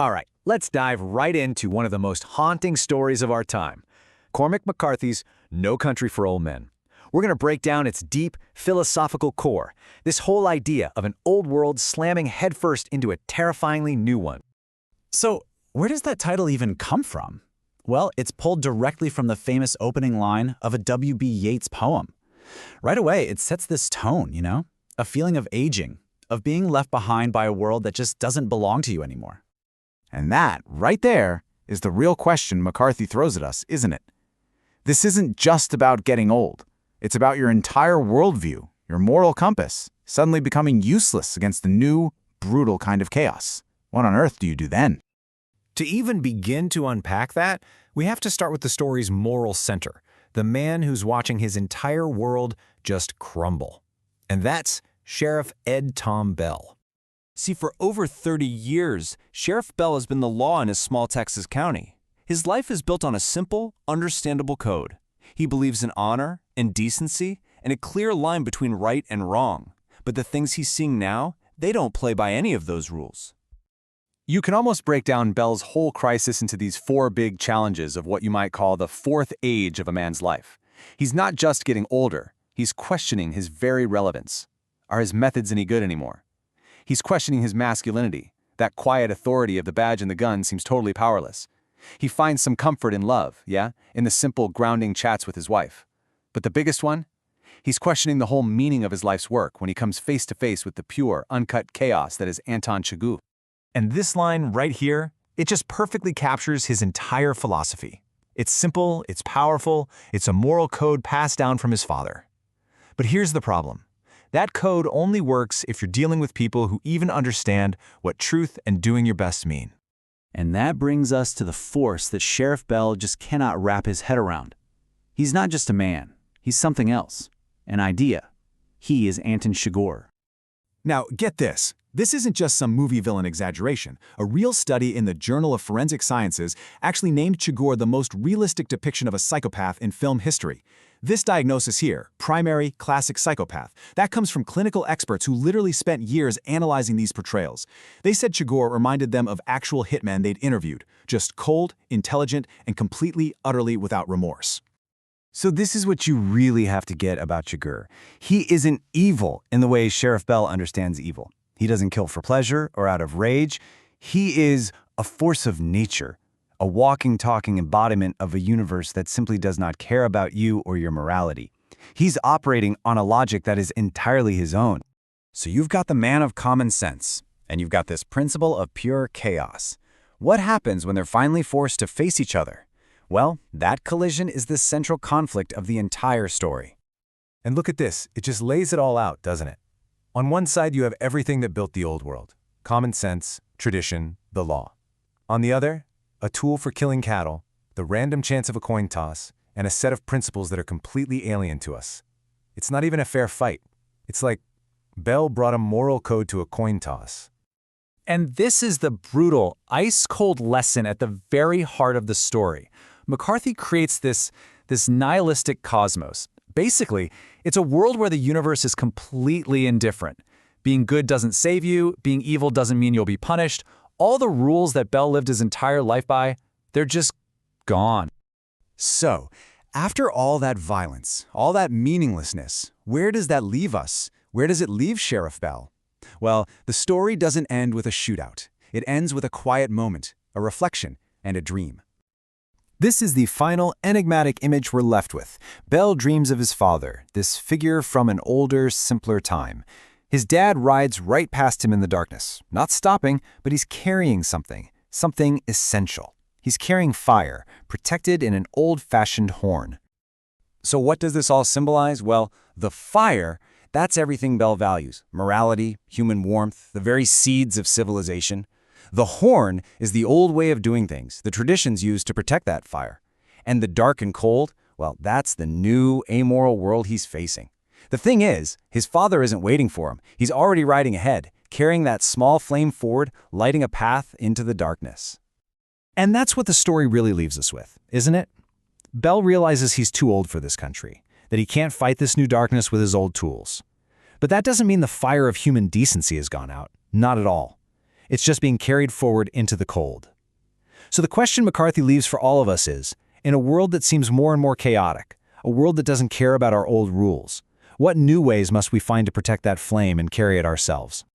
All right, let's dive right into one of the most haunting stories of our time, Cormac McCarthy's No Country for Old Men. We're going to break down its deep, philosophical core, this whole idea of an old world slamming headfirst into a terrifyingly new one. So, where does that title even come from? Well, it's pulled directly from the famous opening line of a W.B. Yeats poem. Right away, it sets this tone, a feeling of aging, of being left behind by a world that just doesn't belong to you anymore. And that, right there, is the real question McCarthy throws at us, isn't it? This isn't just about getting old. It's about your entire worldview, your moral compass, suddenly becoming useless against the new, brutal kind of chaos. What on earth do you do then? To even begin to unpack that, we have to start with the story's moral center, the man who's watching his entire world just crumble. And that's Sheriff Ed Tom Bell. See, for over 30 years, Sheriff Bell has been the law in his small Texas county. His life is built on a simple, understandable code. He believes in honor and decency and a clear line between right and wrong. But the things he's seeing now, they don't play by any of those rules. You can almost break down Bell's whole crisis into these four big challenges of what you might call the fourth age of a man's life. He's not just getting older, he's questioning his very relevance. Are his methods any good anymore? He's questioning his masculinity. That quiet authority of the badge and the gun seems totally powerless. He finds some comfort in love, in the simple, grounding chats with his wife. But the biggest one? He's questioning the whole meaning of his life's work when he comes face to face with the pure, uncut chaos that is Anton Chigurh. And this line right here, it just perfectly captures his entire philosophy. It's simple, it's powerful, it's a moral code passed down from his father. But here's the problem. That code only works if you're dealing with people who even understand what truth and doing your best mean. And that brings us to the force that Sheriff Bell just cannot wrap his head around. He's not just a man. He's something else. An idea. He is Anton Chigurh. Now, get this. This isn't just some movie villain exaggeration. A real study in the Journal of Forensic Sciences actually named Chigurh the most realistic depiction of a psychopath in film history. This diagnosis here, primary classic psychopath, that comes from clinical experts who literally spent years analyzing these portrayals. They said Chigurh reminded them of actual hitmen they'd interviewed, just cold, intelligent, and completely, utterly without remorse. So this is what you really have to get about Chigurh. He isn't evil in the way Sheriff Bell understands evil. He doesn't kill for pleasure or out of rage. He is a force of nature, a walking, talking embodiment of a universe that simply does not care about you or your morality. He's operating on a logic that is entirely his own. So you've got the man of common sense, and you've got this principle of pure chaos. What happens when they're finally forced to face each other? Well, that collision is the central conflict of the entire story. And look at this, it just lays it all out, doesn't it? On one side, you have everything that built the old world. Common sense, tradition, the law. On the other, a tool for killing cattle, the random chance of a coin toss, and a set of principles that are completely alien to us. It's not even a fair fight. It's like Bell brought a moral code to a coin toss. And this is the brutal, ice-cold lesson at the very heart of the story. McCarthy creates this nihilistic cosmos. Basically, it's a world where the universe is completely indifferent. Being good doesn't save you, being evil doesn't mean you'll be punished. All the rules that Bell lived his entire life by, they're just gone. So, after all that violence, all that meaninglessness, where does that leave us? Where does it leave Sheriff Bell? Well, the story doesn't end with a shootout. It ends with a quiet moment, a reflection, and a dream. This is the final enigmatic image we're left with. Bell dreams of his father, this figure from an older, simpler time. His dad rides right past him in the darkness, not stopping, but he's carrying something essential. He's carrying fire, protected in an old-fashioned horn. So what does this all symbolize? Well, the fire, that's everything Bell values. Morality, human warmth, the very seeds of civilization. The horn is the old way of doing things, the traditions used to protect that fire. And the dark and cold, well, that's the new, amoral world he's facing. The thing is, his father isn't waiting for him. He's already riding ahead, carrying that small flame forward, lighting a path into the darkness. And that's what the story really leaves us with, isn't it? Bell realizes he's too old for this country, that he can't fight this new darkness with his old tools. But that doesn't mean the fire of human decency has gone out. Not at all. It's just being carried forward into the cold. So the question McCarthy leaves for all of us is, in a world that seems more and more chaotic, a world that doesn't care about our old rules, what new ways must we find to protect that flame and carry it ourselves?